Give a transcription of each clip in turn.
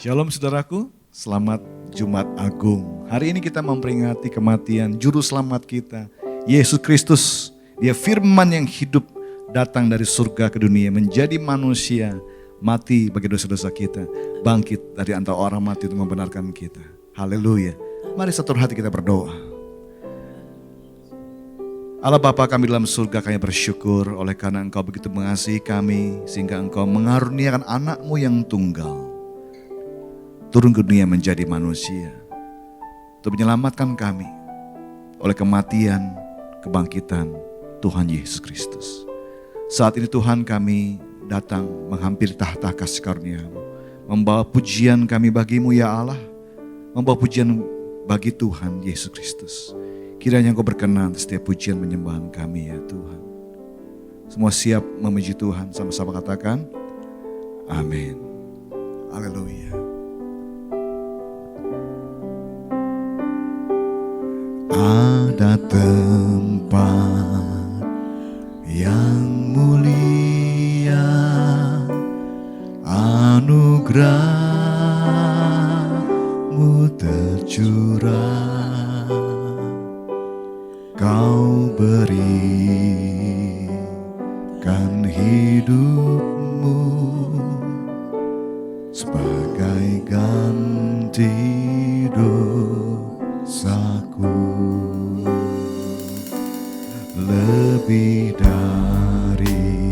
Shalom saudaraku, selamat Jumat Agung. Hari ini kita memperingati kematian Juru Selamat kita, Yesus Kristus. Dia firman yang hidup, datang dari surga ke dunia, menjadi manusia, mati bagi dosa-dosa kita, bangkit dari antara orang mati untuk membenarkan kita. Haleluya. Mari satu hati kita berdoa. Allah Bapa kami dalam surga, kami bersyukur oleh karena Engkau begitu mengasihi kami, sehingga Engkau mengaruniakan anak-Mu yang tunggal turun ke dunia menjadi manusia untuk menyelamatkan kami oleh kematian, kebangkitan Tuhan Yesus Kristus. Saat ini Tuhan, kami datang menghampiri tahta kasih karunia-Mu, membawa pujian kami bagi-Mu ya Allah, membawa pujian bagi Tuhan Yesus Kristus. Kiranya Engkau berkenan setiap pujian penyembahan kami ya Tuhan. Semua siap memuji Tuhan, sama-sama katakan amin. Haleluya. Ada tempat yang mulia, anugerah-Mu tercurah, Kau berikan hidup-Mu sebagai ganti dosaku. Lebih dari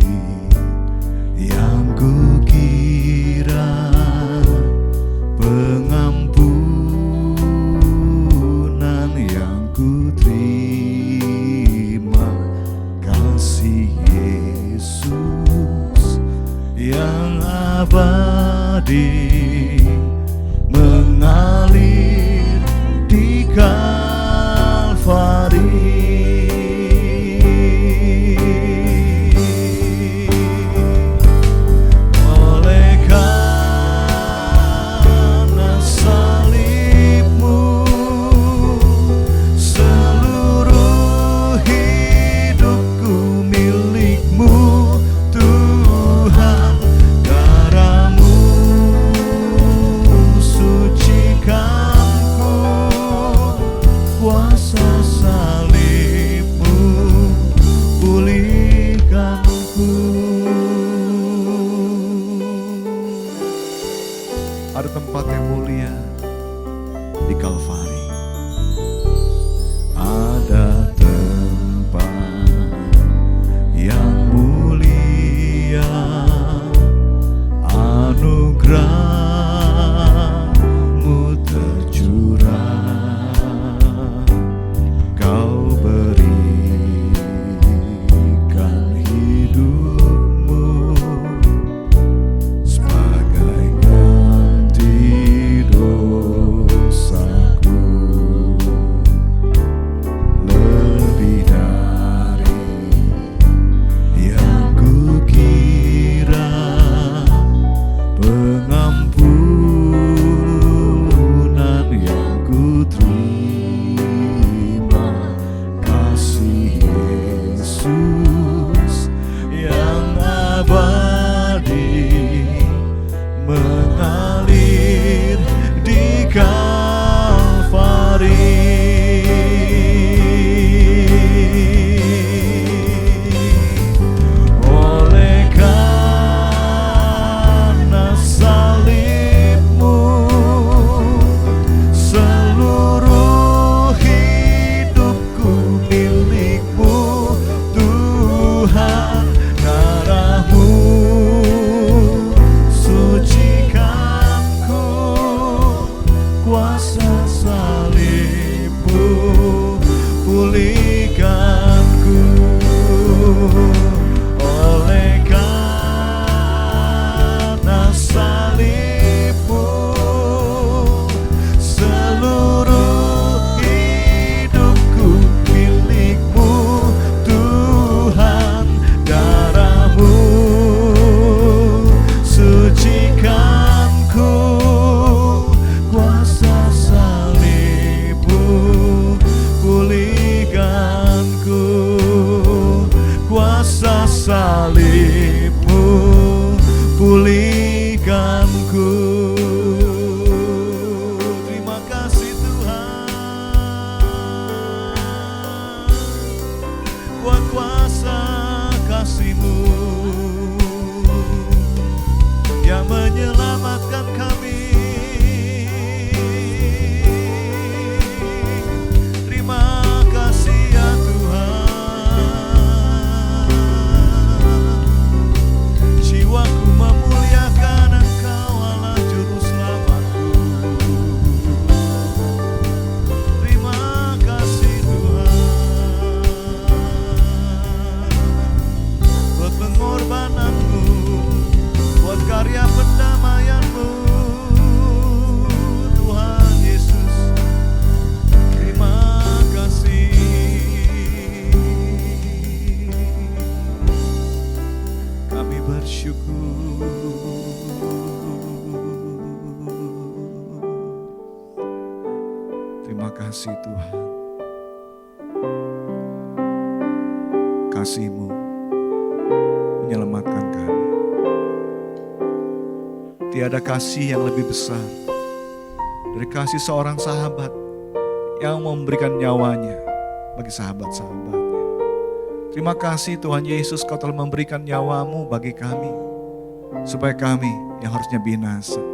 yang kukira, pengampunan yang kuterima, kasih Yesus yang abadi mengalir di Kalvari. Ada tempat yang mulia di Kalvari. Ada tempat yang mulia, anugerah-Mu tercurah, Kau berikan hidup-Mu sebagai dosaku. Lebih dari yang kukira, pengampunan yang kuterima, kasih Yesus yang abadi mengalir di Kalvari. Oleh karena salib-Mu, seluruh hidupku milik-Mu Tuhan. Darah-Mu sucikanku, kuasa salib-Mu pulihkanku. Oleh karena salib-Mu, seluruh hidupku milik-Mu Tuhan. Darah-Mu sucikanku, kuasa salib-Mu pulihkanku. kasih Tuhan. Kasih-Mu menyelamatkan kami. Tiada kasih yang lebih besar dari kasih seorang sahabat yang memberikan nyawanya bagi sahabat-sahabatnya. Terima kasih Tuhan Yesus, Kau telah memberikan nyawa-Mu bagi kami, supaya kami yang harusnya binasa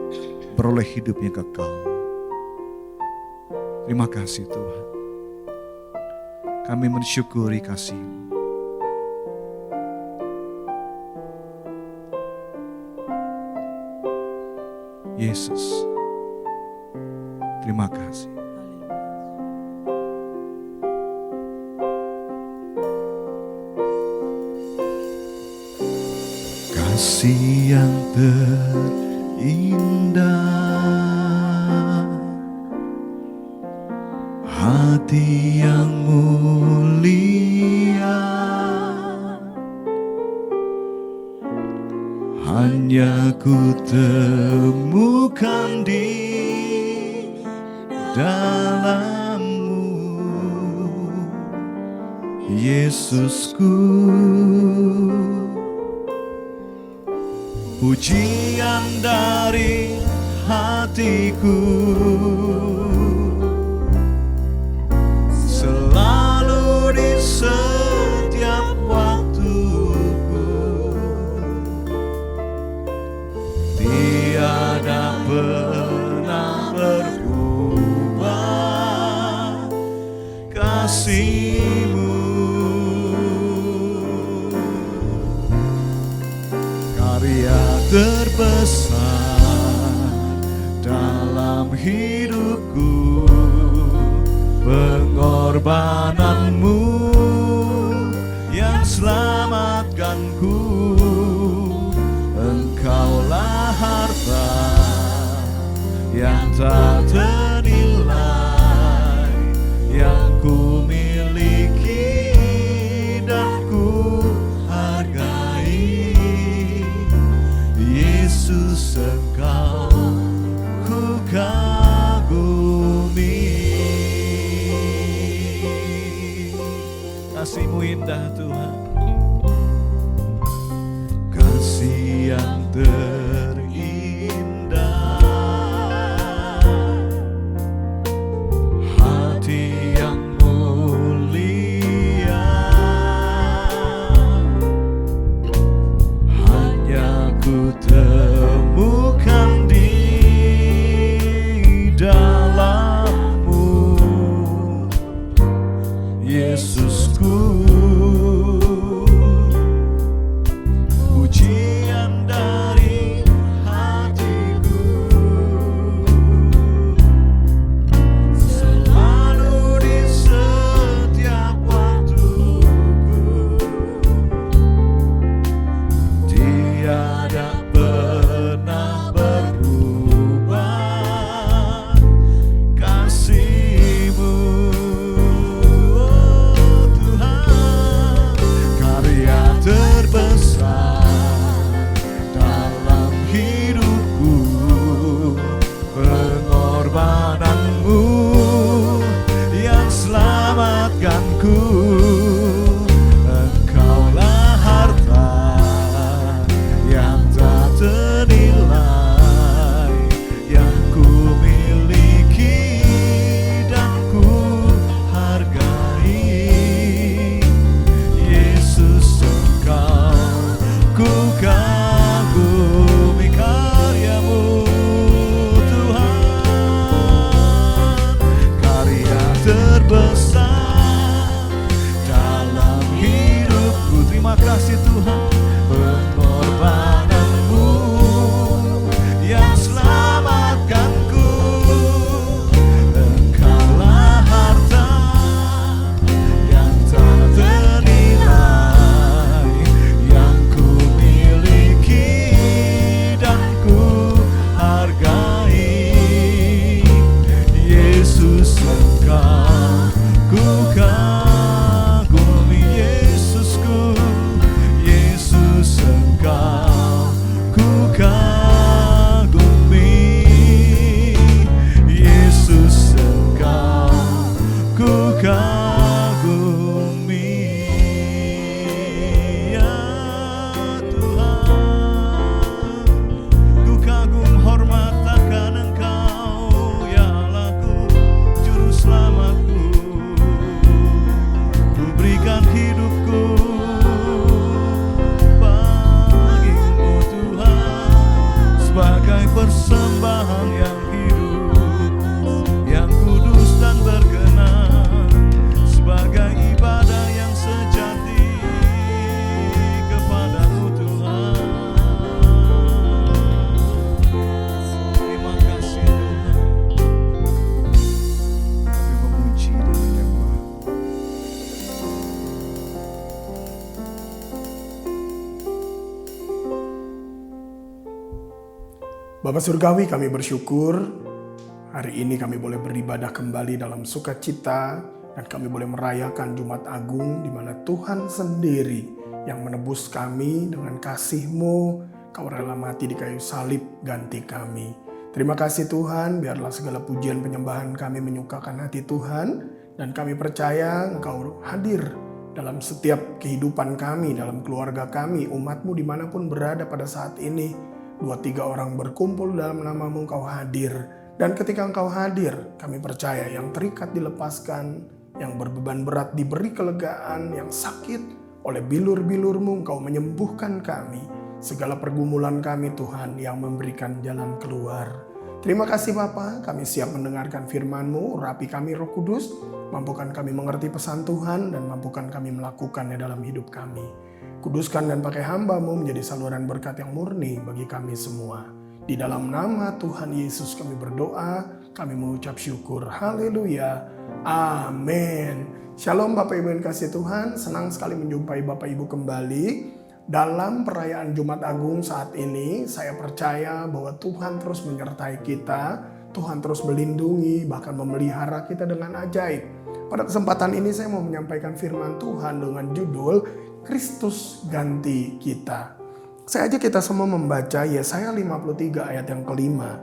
beroleh hidup yang kekal. Terima kasih Tuhan. Kami mensyukuri kasih-Mu. Yesus, terima kasih. Kasih yang terindah, hati yang mulia, hanya ku temukan di dalam-Mu, Yesusku. Pujian dari hatiku selalu di setiap waktuku, tiada pernah berubah kasih-Mu. Karya terbesar dalam hidupku, pengorbanan-Mu yang selamatkanku. Engkaulah harta yang tak ternilai yang ku miliki dan ku hargai. Yesus, Engkau ku kagumi. Kasih-Mu indah Tuhan. Kasih yang terindah, hati yang mulia, hanya ku temukan di dalam-Mu, Yesusku. Pujian dari Bapa Surgawi, kami bersyukur hari ini kami boleh beribadah kembali dalam sukacita dan kami boleh merayakan Jumat Agung di mana Tuhan sendiri yang menebus kami dengan kasih-Mu. Kau rela mati di kayu salib ganti kami. Terima kasih Tuhan, biarlah segala pujian penyembahan kami menyukakan hati Tuhan dan kami percaya Engkau hadir dalam setiap kehidupan kami, dalam keluarga kami, umat-Mu dimanapun berada pada saat ini. 2-3 orang berkumpul dalam nama-Mu, Engkau hadir. Dan ketika Engkau hadir, kami percaya yang terikat dilepaskan, yang berbeban berat diberi kelegaan, yang sakit oleh bilur-bilur-Mu, Engkau menyembuhkan kami. Segala pergumulan kami Tuhan yang memberikan jalan keluar. Terima kasih Bapa, kami siap mendengarkan firman-Mu, urapi kami Roh Kudus, mampukan kami mengerti pesan Tuhan dan mampukan kami melakukannya dalam hidup kami. Kuduskan dan pakai hamba-Mu menjadi saluran berkat yang murni bagi kami semua. Di dalam nama Tuhan Yesus kami berdoa, kami mengucap syukur. Haleluya. Amin. Shalom Bapak Ibu yang kasih Tuhan, senang sekali menjumpai Bapak Ibu kembali. Dalam perayaan Jumat Agung saat ini, saya percaya bahwa Tuhan terus menyertai kita, Tuhan terus melindungi, bahkan memelihara kita dengan ajaib. Pada kesempatan ini saya mau menyampaikan firman Tuhan dengan judul Kristus ganti kita. Saya ajak kita semua membaca Yesaya 53 ayat yang kelima.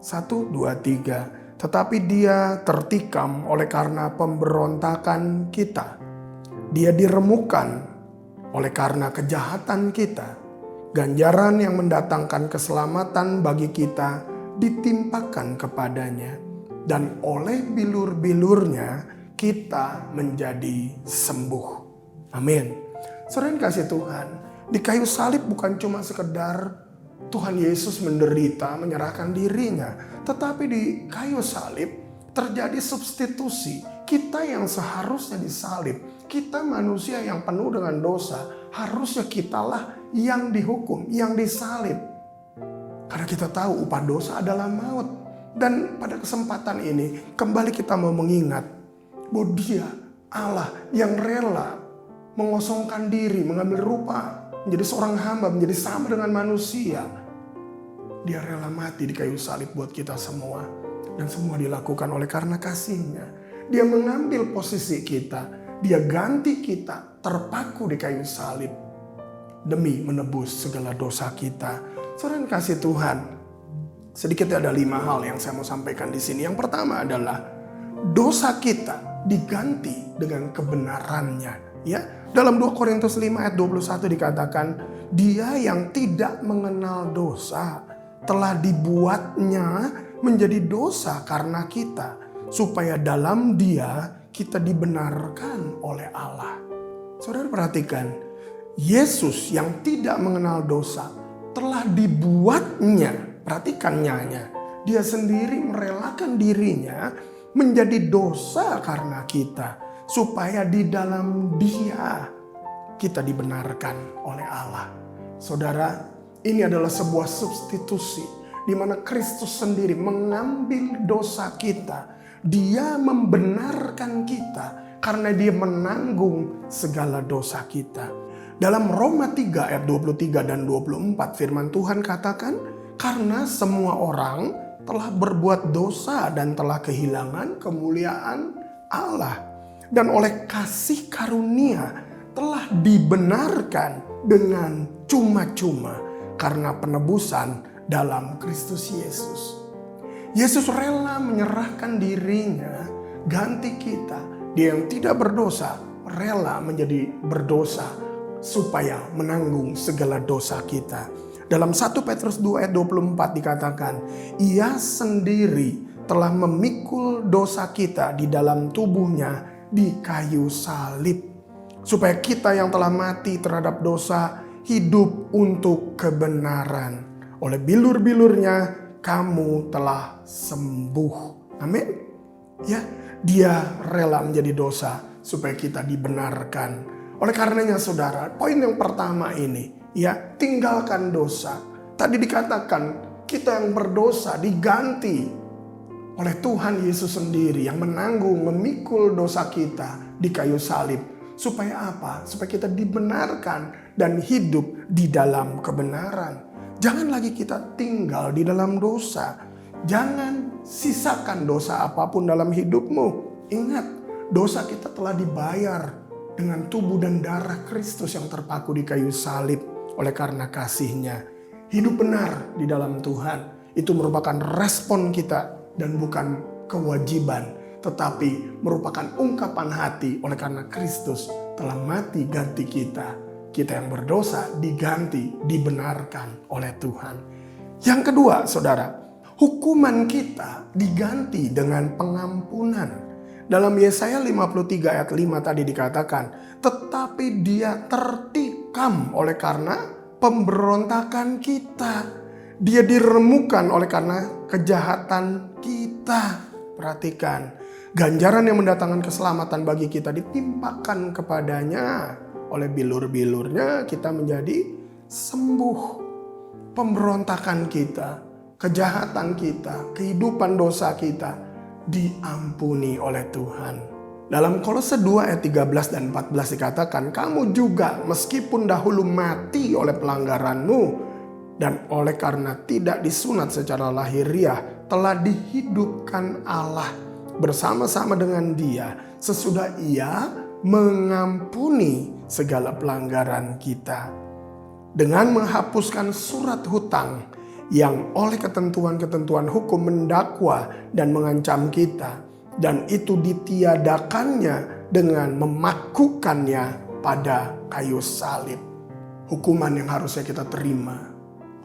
1, 2, 3. Tetapi dia tertikam oleh karena pemberontakan kita. Dia diremukkan oleh karena kejahatan kita. Ganjaran yang mendatangkan keselamatan bagi kita ditimpakan kepadanya. Dan oleh bilur-bilurnya kita menjadi sembuh. Amin. Saudara yang kasih Tuhan, di kayu salib bukan cuma sekedar Tuhan Yesus menderita, menyerahkan dirinya. Tetapi di kayu salib terjadi substitusi. Kita yang seharusnya disalib, kita manusia yang penuh dengan dosa, harusnya kitalah yang dihukum, yang disalib. Karena kita tahu upah dosa adalah maut. Dan pada kesempatan ini kembali kita mau mengingat bahwa Dia Allah yang rela mengosongkan diri, mengambil rupa, menjadi seorang hamba, menjadi sama dengan manusia. Dia rela mati di kayu salib buat kita semua. Dan semua dilakukan oleh karena kasih-Nya. Dia mengambil posisi kita. Dia ganti kita terpaku di kayu salib. Demi menebus segala dosa kita. Saudara yang kasih Tuhan. Sedikit ada 5 hal yang saya mau sampaikan di sini. Yang pertama adalah dosa kita diganti dengan kebenarannya. Ya, dalam 2 Korintus 5 ayat 21 dikatakan, dia yang tidak mengenal dosa telah dibuatnya menjadi dosa karena kita, supaya dalam dia kita dibenarkan oleh Allah. Saudara perhatikan, Yesus yang tidak mengenal dosa telah dibuatnya, perhatikan nyanya, dia sendiri merelakan dirinya menjadi dosa karena kita, supaya di dalam Dia kita dibenarkan oleh Allah. Saudara, ini adalah sebuah substitusi di mana Kristus sendiri mengambil dosa kita. Dia membenarkan kita karena Dia menanggung segala dosa kita. Dalam Roma 3 ayat 23 dan 24 firman Tuhan katakan, karena semua orang telah berbuat dosa dan telah kehilangan kemuliaan Allah. Dan oleh kasih karunia telah dibenarkan dengan cuma-cuma karena penebusan dalam Kristus Yesus. Yesus rela menyerahkan dirinya ganti kita. Dia yang tidak berdosa rela menjadi berdosa supaya menanggung segala dosa kita. Dalam 1 Petrus 2 ayat 24 dikatakan, Ia sendiri telah memikul dosa kita di dalam tubuhnya di kayu salib, supaya kita yang telah mati terhadap dosa hidup untuk kebenaran. Oleh bilur-bilurnya kamu telah sembuh. Amin. Ya, Dia rela menjadi dosa supaya kita dibenarkan. Oleh karenanya saudara, poin yang pertama ini, ya, tinggalkan dosa. Tadi dikatakan kita yang berdosa diganti oleh Tuhan Yesus sendiri yang menanggung, memikul dosa kita di kayu salib. Supaya apa? Supaya kita dibenarkan dan hidup di dalam kebenaran. Jangan lagi kita tinggal di dalam dosa. Jangan sisakan dosa apapun dalam hidupmu. Ingat, dosa kita telah dibayar dengan tubuh dan darah Kristus yang terpaku di kayu salib. Oleh karena kasih-Nya, hidup benar di dalam Tuhan itu merupakan respon kita dan bukan kewajiban, tetapi merupakan ungkapan hati oleh karena Kristus telah mati ganti kita. Kita yang berdosa diganti, dibenarkan oleh Tuhan. Yang kedua, saudara, hukuman kita diganti dengan pengampunan. Dalam Yesaya 53 ayat 5 tadi dikatakan, tetapi dia tertikam oleh karena pemberontakan kita. Dia diremukan oleh karena kejahatan kita. Perhatikan, ganjaran yang mendatangkan keselamatan bagi kita ditimpakan kepadanya. Oleh bilur-bilurnya kita menjadi sembuh. Pemberontakan kita, kejahatan kita, kehidupan dosa kita diampuni oleh Tuhan. Dalam Kolose 2 ayat 13 dan 14 dikatakan, kamu juga meskipun dahulu mati oleh pelanggaranmu dan oleh karena tidak disunat secara lahiriah telah dihidupkan Allah bersama-sama dengan Dia sesudah Ia mengampuni segala pelanggaran kita dengan menghapuskan surat hutang yang oleh ketentuan-ketentuan hukum mendakwa dan mengancam kita, dan itu ditiadakannya dengan memakukannya pada kayu salib. Hukuman yang harusnya kita terima,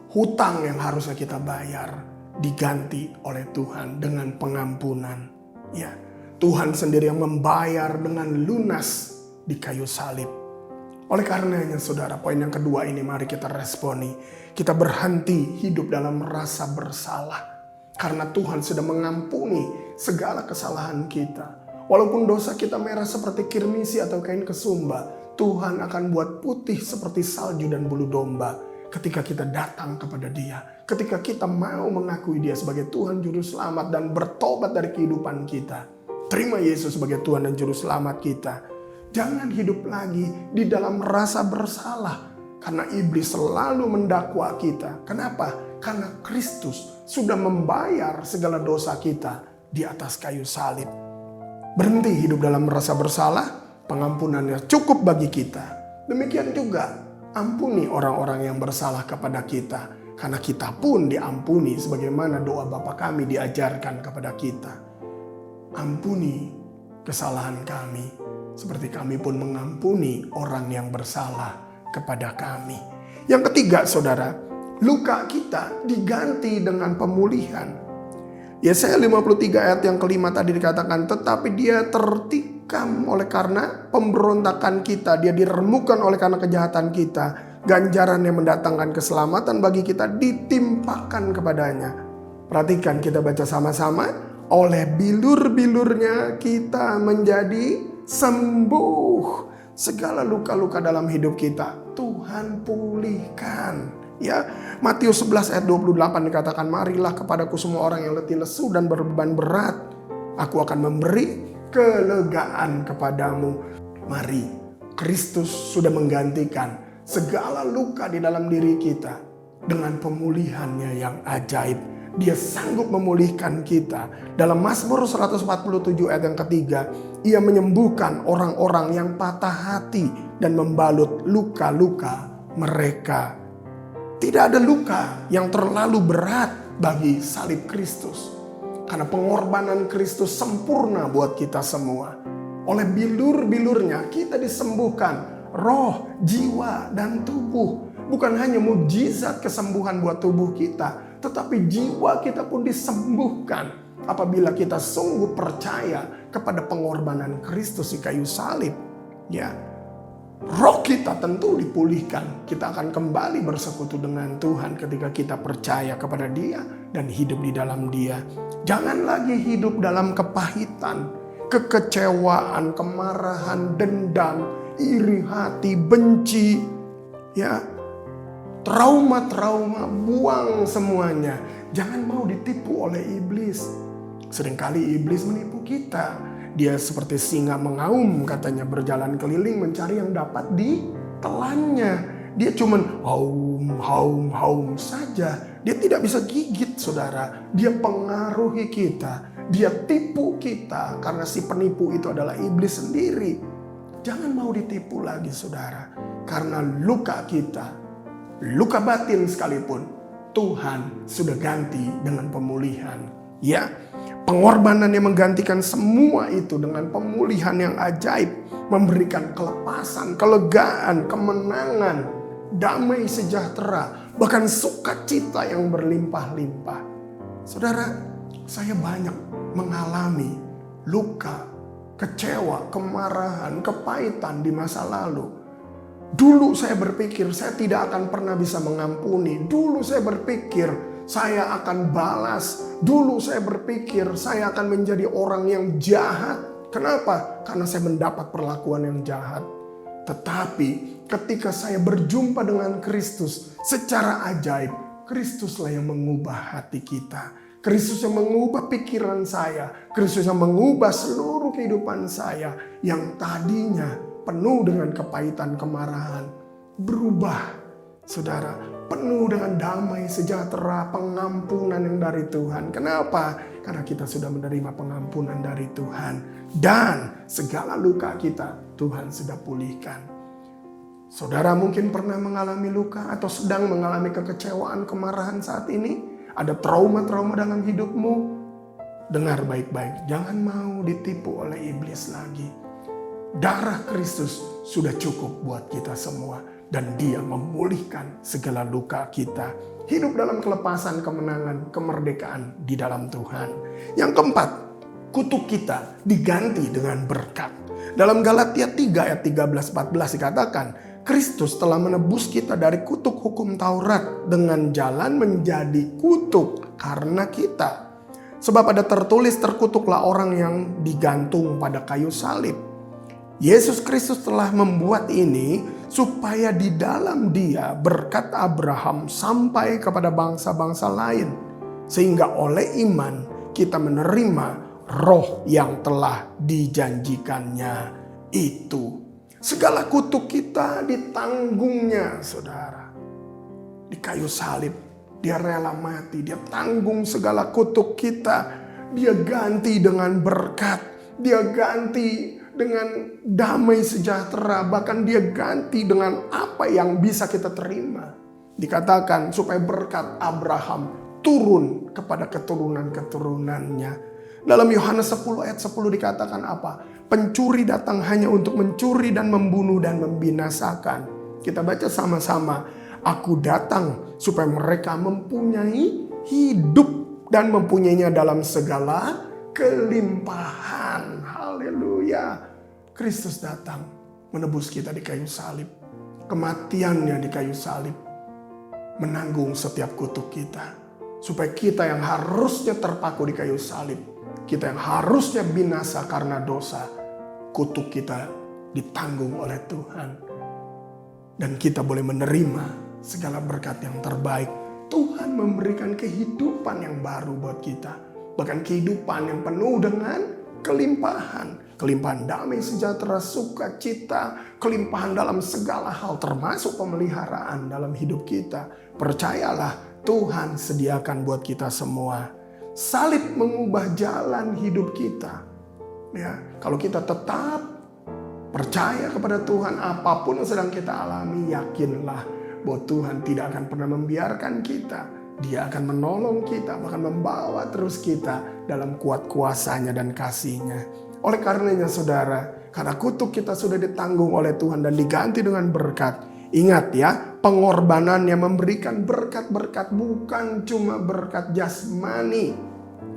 hutang yang harusnya kita bayar, diganti oleh Tuhan dengan pengampunan. Ya, Tuhan sendiri yang membayar dengan lunas di kayu salib. Oleh karenanya saudara, poin yang kedua ini mari kita responi. Kita berhenti hidup dalam rasa bersalah. Karena Tuhan sudah mengampuni segala kesalahan kita. Walaupun dosa kita merah seperti kirmisi atau kain kesumba, Tuhan akan buat putih seperti salju dan bulu domba. Ketika kita datang kepada Dia, ketika kita mau mengakui Dia sebagai Tuhan Juru Selamat dan bertobat dari kehidupan kita. Terima Yesus sebagai Tuhan dan Juru Selamat kita. Jangan hidup lagi di dalam rasa bersalah. Karena iblis selalu mendakwa kita. Kenapa? Karena Kristus sudah membayar segala dosa kita di atas kayu salib. Berhenti hidup dalam rasa bersalah, pengampunannya cukup bagi kita. Demikian juga ampuni orang-orang yang bersalah kepada kita. Karena kita pun diampuni sebagaimana doa Bapa kami diajarkan kepada kita. Ampuni kesalahan kami, seperti kami pun mengampuni orang yang bersalah kepada kami. Yang ketiga saudara, luka kita diganti dengan pemulihan. Yesaya 53 ayat yang kelima tadi dikatakan, tetapi dia tertikam oleh karena pemberontakan kita, dia diremukan oleh karena kejahatan kita. Ganjaran yang mendatangkan keselamatan bagi kita ditimpakan kepadanya. Perhatikan, kita baca sama-sama. Oleh bilur-bilurnya kita menjadi sembuh. Segala luka-luka dalam hidup kita Tuhan pulihkan. Ya, Matius 11 ayat 28 dikatakan, marilah kepadaku semua orang yang letih lesu dan berbeban berat, aku akan memberi kelegaan kepadamu. Mari, Kristus sudah menggantikan segala luka di dalam diri kita dengan pemulihannya yang ajaib. Dia sanggup memulihkan kita. Dalam Mazmur 147 ayat yang ketiga, Ia menyembuhkan orang-orang yang patah hati dan membalut luka-luka mereka. Tidak ada luka yang terlalu berat bagi salib Kristus. Karena pengorbanan Kristus sempurna buat kita semua. Oleh bilur-bilurnya kita disembuhkan roh, jiwa, dan tubuh. Bukan hanya mujizat kesembuhan buat tubuh kita, tetapi jiwa kita pun disembuhkan apabila kita sungguh percaya kepada pengorbanan Kristus di kayu salib. Ya, roh kita tentu dipulihkan. Kita akan kembali bersekutu dengan Tuhan ketika kita percaya kepada Dia dan hidup di dalam Dia. Jangan lagi hidup dalam kepahitan, kekecewaan, kemarahan, dendam, iri hati, benci, ya, trauma-trauma, buang semuanya. Jangan mau ditipu oleh iblis. Seringkali iblis menipu kita. Dia seperti singa mengaum, katanya, berjalan keliling mencari yang dapat ditelannya. Dia cuman haum saja. Dia tidak bisa gigit, saudara. Dia pengaruhi kita. Dia tipu kita karena si penipu itu adalah iblis sendiri. Jangan mau ditipu lagi, saudara. Karena luka kita, luka batin sekalipun, Tuhan sudah ganti dengan pemulihan. Ya, pengorbanan yang menggantikan semua itu dengan pemulihan yang ajaib, memberikan kelepasan, kelegaan, kemenangan, damai sejahtera, bahkan sukacita yang berlimpah-limpah. Saudara, saya banyak mengalami luka, kecewa, kemarahan, kepahitan di masa lalu. Dulu saya berpikir saya tidak akan pernah bisa mengampuni. Dulu saya berpikir saya akan balas. Dulu saya berpikir saya akan menjadi orang yang jahat. Kenapa? Karena saya mendapat perlakuan yang jahat. Tetapi ketika saya berjumpa dengan Kristus secara ajaib, Kristuslah yang mengubah hati kita. Kristus yang mengubah pikiran saya. Kristus yang mengubah seluruh kehidupan saya yang tadinya penuh dengan kepahitan, kemarahan, berubah, saudara, penuh dengan damai, sejahtera, pengampunan yang dari Tuhan. Kenapa? Karena kita sudah menerima pengampunan dari Tuhan. Dan segala luka kita, Tuhan sudah pulihkan. Saudara mungkin pernah mengalami luka atau sedang mengalami kekecewaan, kemarahan saat ini. Ada trauma-trauma dalam hidupmu. Dengar baik-baik, jangan mau ditipu oleh iblis lagi. Darah Kristus sudah cukup buat kita semua. Dan dia memulihkan segala luka kita. Hidup dalam kelepasan, kemenangan, kemerdekaan di dalam Tuhan. Yang keempat, kutuk kita diganti dengan berkat. Dalam Galatia 3 ayat 13-14 dikatakan, Kristus telah menebus kita dari kutuk hukum Taurat dengan jalan menjadi kutuk karena kita. Sebab ada tertulis, terkutuklah orang yang digantung pada kayu salib. Yesus Kristus telah membuat ini supaya di dalam Dia berkat Abraham sampai kepada bangsa-bangsa lain. Sehingga oleh iman kita menerima roh yang telah dijanjikannya itu. Segala kutuk kita ditanggungnya, saudara. Di kayu salib, dia rela mati. Dia tanggung segala kutuk kita. Dia ganti dengan berkat. Dia ganti dengan damai sejahtera. Bahkan dia ganti dengan apa yang bisa kita terima. Dikatakan supaya berkat Abraham turun kepada keturunan-keturunannya. Dalam Yohanes 10 ayat 10 dikatakan apa? Pencuri datang hanya untuk mencuri dan membunuh dan membinasakan. Kita baca sama-sama. Aku datang supaya mereka mempunyai hidup dan mempunyainya dalam segala kelimpahan. Haleluya. Kristus datang menebus kita di kayu salib. Kematiannya di kayu salib menanggung setiap kutuk kita. Supaya kita yang harusnya terpaku di kayu salib, kita yang harusnya binasa karena dosa, kutuk kita ditanggung oleh Tuhan. Dan kita boleh menerima segala berkat yang terbaik. Tuhan memberikan kehidupan yang baru buat kita. Bahkan kehidupan yang penuh dengan kelimpahan. Kelimpahan damai, sejahtera, sukacita. Kelimpahan dalam segala hal termasuk pemeliharaan dalam hidup kita. Percayalah, Tuhan sediakan buat kita semua. Salib mengubah jalan hidup kita. Ya, kalau kita tetap percaya kepada Tuhan, apapun yang sedang kita alami, yakinlah bahwa Tuhan tidak akan pernah membiarkan kita. Dia akan menolong kita, bahkan membawa terus kita dalam kuat kuasanya dan kasihnya. Oleh karenanya saudara, karena kutuk kita sudah ditanggung oleh Tuhan dan diganti dengan berkat. Ingat ya, pengorbanan yang memberikan berkat-berkat bukan cuma berkat jasmani.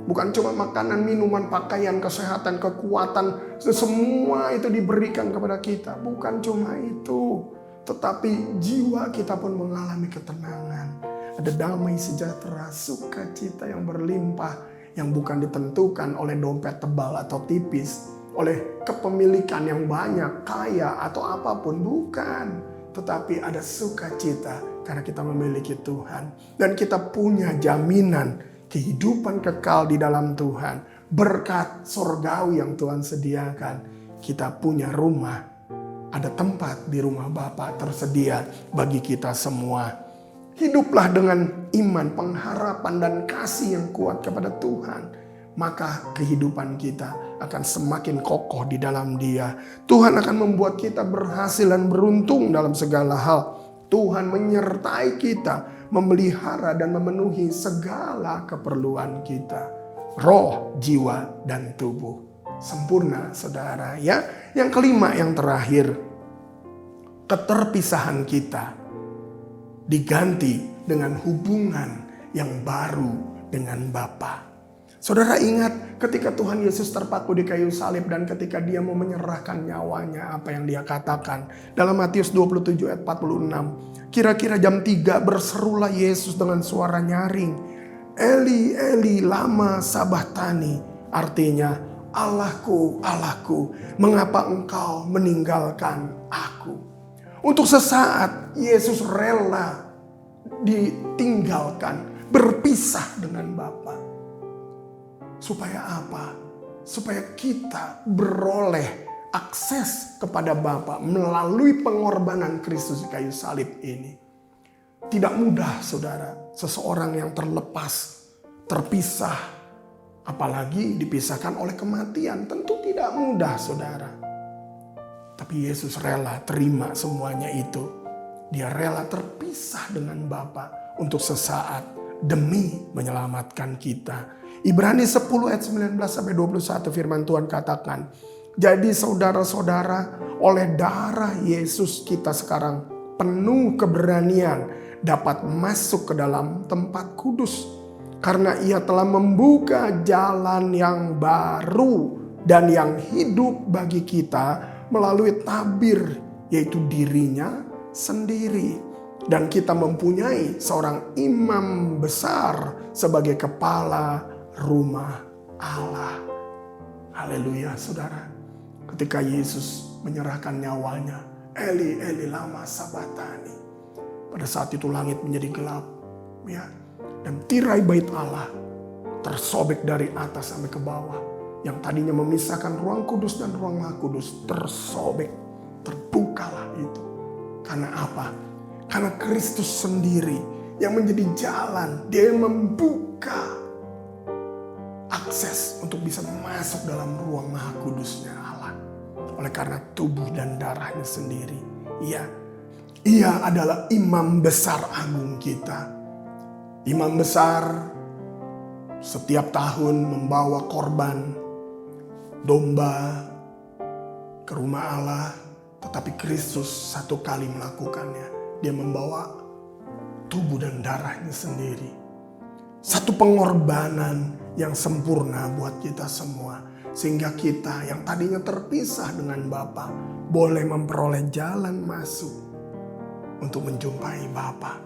Bukan cuma makanan, minuman, pakaian, kesehatan, kekuatan. Semua itu diberikan kepada kita. Bukan cuma itu. Tetapi jiwa kita pun mengalami ketenangan. Ada damai sejahtera, sukacita yang berlimpah. Yang bukan ditentukan oleh dompet tebal atau tipis. Oleh kepemilikan yang banyak, kaya atau apapun. Bukan. Tetapi ada sukacita karena kita memiliki Tuhan. Dan kita punya jaminan kehidupan kekal di dalam Tuhan. Berkat surgawi yang Tuhan sediakan. Kita punya rumah. Ada tempat di rumah Bapa tersedia bagi kita semua. Hiduplah dengan iman, pengharapan, dan kasih yang kuat kepada Tuhan. Maka kehidupan kita akan semakin kokoh di dalam Dia. Tuhan akan membuat kita berhasil dan beruntung dalam segala hal. Tuhan menyertai kita, memelihara dan memenuhi segala keperluan kita. Roh, jiwa, dan tubuh. Sempurna, saudara. Ya, yang kelima, yang terakhir. Keterpisahan kita diganti dengan hubungan yang baru dengan Bapa. Saudara ingat ketika Tuhan Yesus terpaku di kayu salib dan ketika Dia mau menyerahkan nyawanya, apa yang Dia katakan dalam Matius 27 ayat 46. Kira-kira jam 3 berserulah Yesus dengan suara nyaring, Eli Eli lama sabachthani, artinya Allahku, Allahku, mengapa engkau meninggalkan aku? Untuk sesaat Yesus rela ditinggalkan, berpisah dengan Bapa. Supaya apa? Supaya kita beroleh akses kepada Bapa melalui pengorbanan Kristus di kayu salib ini. Tidak mudah, saudara, seseorang yang terlepas, terpisah, apalagi dipisahkan oleh kematian. Tentu tidak mudah, saudara. Tapi Yesus rela terima semuanya itu. Dia rela terpisah dengan Bapa untuk sesaat demi menyelamatkan kita. Ibrani 10 ayat 19-21 firman Tuhan katakan, jadi saudara-saudara, oleh darah Yesus kita sekarang penuh keberanian dapat masuk ke dalam tempat kudus. Karena Ia telah membuka jalan yang baru dan yang hidup bagi kita melalui tabir, yaitu dirinya sendiri. Dan kita mempunyai seorang imam besar sebagai kepala rumah Allah. Haleluya, saudara. Ketika Yesus menyerahkan nyawanya, Eli Eli lama sabachthani. Pada saat itu langit menjadi gelap, ya. Dan tirai bait Allah tersobek dari atas sampai ke bawah. Yang tadinya memisahkan ruang kudus dan ruang maha kudus tersobek, terbukalah itu. Karena apa? Karena Kristus sendiri yang menjadi jalan, Dia yang membuka akses untuk bisa masuk dalam ruang maha kudusnya Allah. Oleh karena tubuh dan darahnya sendiri. Ia adalah imam besar agung kita. Imam besar setiap tahun membawa korban domba ke rumah Allah. Tetapi Kristus satu kali melakukannya. Dia membawa tubuh dan darahnya sendiri. Satu pengorbanan yang sempurna buat kita semua. Sehingga kita yang tadinya terpisah dengan Bapa boleh memperoleh jalan masuk untuk menjumpai Bapa.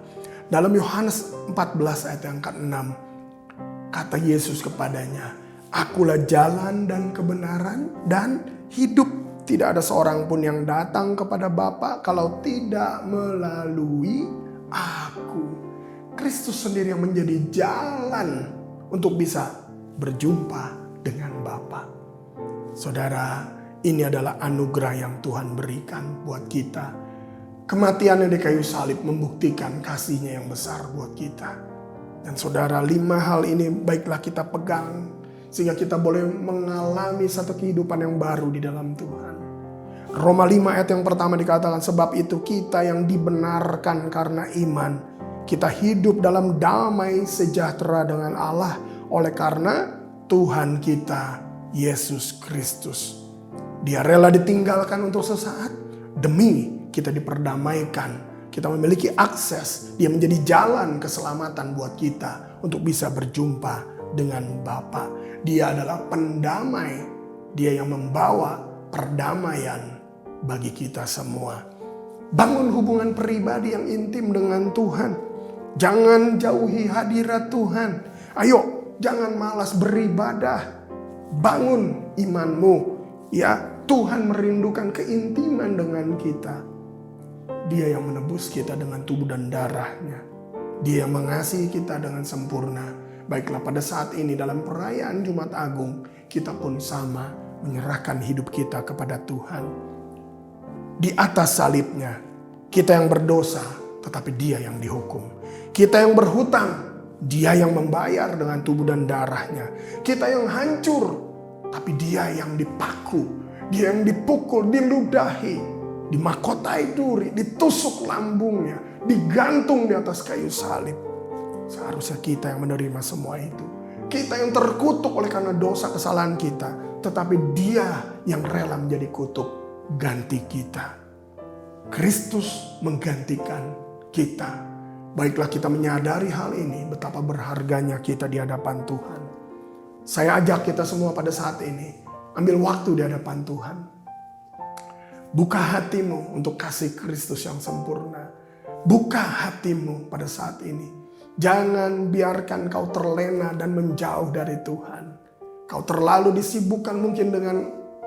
Dalam Yohanes 14 ayat yang ke-6 kata Yesus kepadanya, Akulah jalan dan kebenaran dan hidup. Tidak ada seorang pun yang datang kepada Bapa kalau tidak melalui aku. Kristus sendiri yang menjadi jalan untuk bisa berjumpa dengan Bapa. Saudara, ini adalah anugerah yang Tuhan berikan buat kita. Kematiannya di kayu salib membuktikan kasih-Nya yang besar buat kita. Dan saudara, 5 hal ini baiklah kita pegang sehingga kita boleh mengalami satu kehidupan yang baru di dalam Tuhan. Roma 5 ayat yang pertama dikatakan, sebab itu kita yang dibenarkan karena iman, kita hidup dalam damai sejahtera dengan Allah oleh karena Tuhan kita Yesus Kristus. Dia rela ditinggalkan untuk sesaat demi kita diperdamaikan. Kita memiliki akses. Dia menjadi jalan keselamatan buat kita untuk bisa berjumpa dengan Bapa. Dia adalah pendamai. Dia yang membawa perdamaian bagi kita semua. Bangun hubungan pribadi yang intim dengan Tuhan. Jangan jauhi hadirat Tuhan. Ayo, jangan malas beribadah. Bangun imanmu. Ya, Tuhan merindukan keintiman dengan kita. Dia yang menebus kita dengan tubuh dan darahnya. Dia yang mengasihi kita dengan sempurna. Baiklah, pada saat ini dalam perayaan Jumat Agung, kita pun sama menyerahkan hidup kita kepada Tuhan. Di atas salibnya, kita yang berdosa tetapi Dia yang dihukum. Kita yang berhutang, Dia yang membayar dengan tubuh dan darahnya. Kita yang hancur, tapi Dia yang dipaku, Dia yang dipukul, diludahi, dimahkotai duri, ditusuk lambungnya, digantung di atas kayu salib. Seharusnya kita yang menerima semua itu. Kita yang terkutuk oleh karena dosa kesalahan kita, tetapi Dia yang rela menjadi kutuk ganti kita. Kristus menggantikan kita. Baiklah kita menyadari hal ini, betapa berharganya kita di hadapan Tuhan. Saya ajak kita semua pada saat ini, ambil waktu di hadapan Tuhan. Buka hatimu untuk kasih Kristus yang sempurna. Buka hatimu pada saat ini. Jangan biarkan kau terlena dan menjauh dari Tuhan. Kau terlalu disibukkan mungkin dengan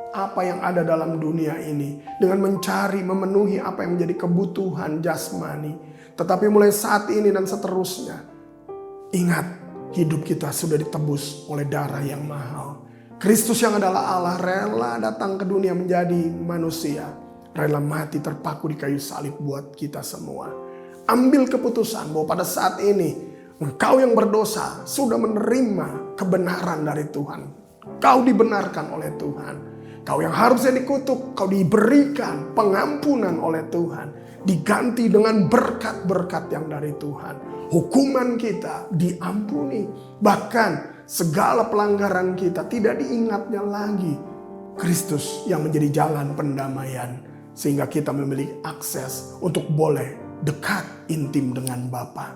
apa yang ada dalam dunia ini. Dengan mencari, memenuhi apa yang menjadi kebutuhan jasmani. Tetapi mulai saat ini dan seterusnya, ingat, hidup kita sudah ditebus oleh darah yang mahal. Kristus yang adalah Allah rela datang ke dunia menjadi manusia. Rela mati terpaku di kayu salib buat kita semua. Ambil keputusan bahwa pada saat ini engkau yang berdosa sudah menerima kebenaran dari Tuhan. Kau dibenarkan oleh Tuhan. Kau yang harusnya dikutuk, kau diberikan pengampunan oleh Tuhan. Diganti dengan berkat-berkat yang dari Tuhan. Hukuman kita diampuni. Bahkan segala pelanggaran kita tidak diingatnya lagi. Kristus yang menjadi jalan pendamaian. Sehingga kita memiliki akses untuk boleh dekat intim dengan Bapa.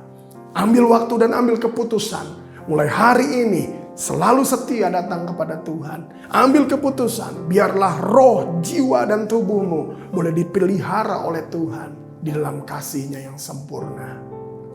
Ambil waktu dan ambil keputusan. Mulai hari ini selalu setia datang kepada Tuhan. Ambil keputusan, biarlah roh, jiwa dan tubuhmu boleh dipelihara oleh Tuhan di dalam kasih-Nya yang sempurna.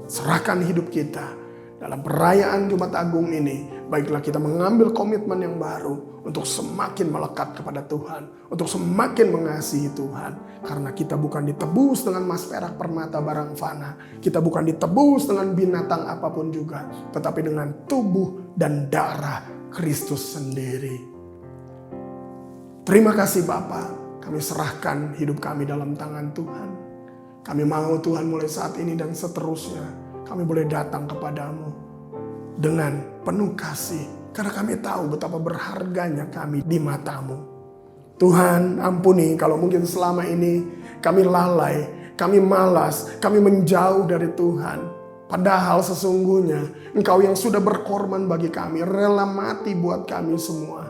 Serahkan hidup kita dalam perayaan Jumat Agung ini. Baiklah kita mengambil komitmen yang baru untuk semakin melekat kepada Tuhan, untuk semakin mengasihi Tuhan. Karena kita bukan ditebus dengan emas perak permata barang fana. Kita bukan ditebus dengan binatang apapun juga, tetapi dengan tubuh dan darah Kristus sendiri. Terima kasih Bapa, kami serahkan hidup kami dalam tangan Tuhan. Kami mau Tuhan mulai saat ini dan seterusnya kami boleh datang kepadamu dengan penuh kasih. Karena kami tahu betapa berharganya kami di matamu. Tuhan ampuni kalau mungkin selama ini kami lalai, kami malas, kami menjauh dari Tuhan. Padahal sesungguhnya Engkau yang sudah berkorban bagi kami, rela mati buat kami semua.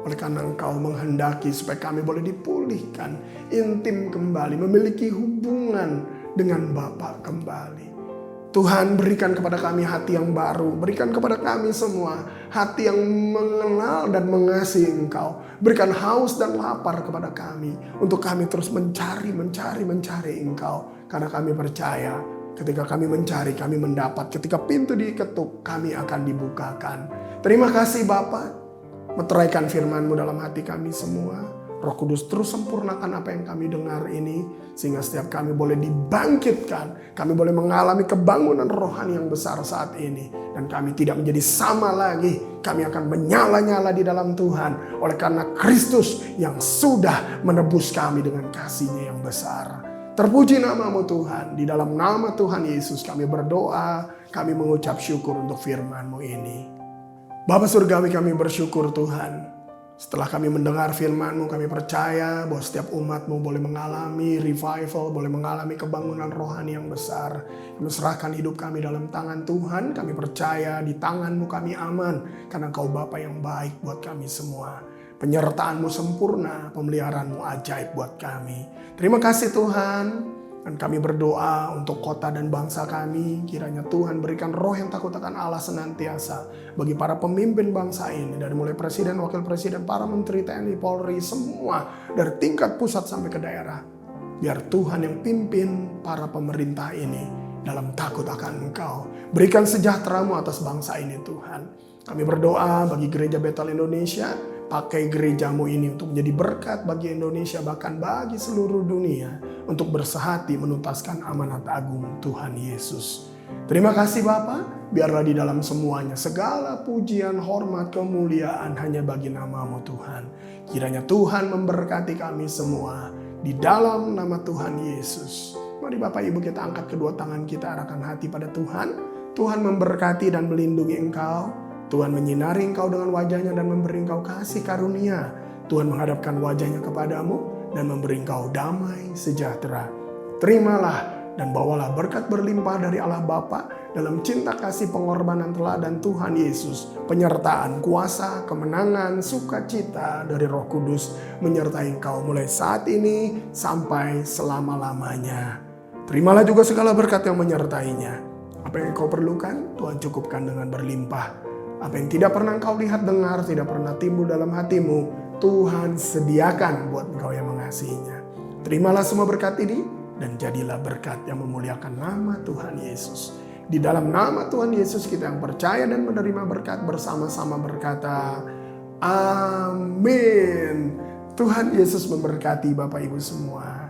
Oleh karena Engkau menghendaki supaya kami boleh dipulihkan, intim kembali, memiliki hubungan dengan Bapa kembali. Tuhan berikan kepada kami hati yang baru, berikan kepada kami semua hati yang mengenal dan mengasihi Engkau. Berikan haus dan lapar kepada kami untuk kami terus mencari Engkau. Karena kami percaya ketika kami mencari, kami mendapat. Ketika pintu diketuk, kami akan dibukakan. Terima kasih Bapa. Meteraikan firman-Mu dalam hati kami semua. Roh Kudus terus sempurnakan apa yang kami dengar ini. Sehingga setiap kami boleh dibangkitkan. Kami boleh mengalami kebangunan rohani yang besar saat ini. Dan kami tidak menjadi sama lagi. Kami akan menyala-nyala di dalam Tuhan. Oleh karena Kristus yang sudah menebus kami dengan kasih-Nya yang besar. Terpuji nama-Mu Tuhan. Di dalam nama Tuhan Yesus kami berdoa. Kami mengucap syukur untuk firman-Mu ini. Bapa Surgawi, kami bersyukur Tuhan. Setelah kami mendengar firman-Mu, kami percaya bahwa setiap umat-Mu boleh mengalami revival, boleh mengalami kebangunan rohani yang besar. Kami serahkan hidup kami dalam tangan Tuhan. Kami percaya di tangan-Mu kami aman. Karena Engkau Bapa yang baik buat kami semua. Penyertaan-Mu sempurna, pemeliharaan-Mu ajaib buat kami. Terima kasih Tuhan. Dan kami berdoa untuk kota dan bangsa kami. Kiranya Tuhan berikan roh yang takut akan Allah senantiasa. Bagi para pemimpin bangsa ini. Dari mulai presiden, wakil presiden, para menteri, TNI, Polri, semua. Dari tingkat pusat sampai ke daerah. Biar Tuhan yang pimpin para pemerintah ini. Dalam takut akan Engkau. Berikan sejahtera-Mu atas bangsa ini Tuhan. Kami berdoa bagi Gereja Betel Indonesia. Pakai gereja-Mu ini untuk menjadi berkat bagi Indonesia, bahkan bagi seluruh dunia, untuk bersehati menuntaskan amanat agung Tuhan Yesus. Terima kasih Bapa, biarlah di dalam semuanya segala pujian, hormat, kemuliaan hanya bagi nama-Mu Tuhan. Kiranya Tuhan memberkati kami semua di dalam nama Tuhan Yesus. Mari Bapak Ibu kita angkat kedua tangan kita, arahkan hati pada Tuhan. Tuhan memberkati dan melindungi engkau. Tuhan menyinari engkau dengan wajahnya dan memberi engkau kasih karunia. Tuhan menghadapkan wajahnya kepadamu dan memberi engkau damai sejahtera. Terimalah dan bawalah berkat berlimpah dari Allah Bapa dalam cinta kasih pengorbanan teladan Tuhan Yesus, penyertaan kuasa, kemenangan, sukacita dari Roh Kudus menyertai engkau mulai saat ini sampai selama-lamanya. Terimalah juga segala berkat yang menyertainya. Apa yang engkau perlukan, Tuhan cukupkan dengan berlimpah. Apa yang tidak pernah engkau lihat, dengar, tidak pernah timbul dalam hatimu, Tuhan sediakan buat engkau yang mengasihinya. Terimalah semua berkat ini dan jadilah berkat yang memuliakan nama Tuhan Yesus. Di dalam nama Tuhan Yesus kita yang percaya dan menerima berkat bersama-sama berkata, amin. Tuhan Yesus memberkati Bapak Ibu semua.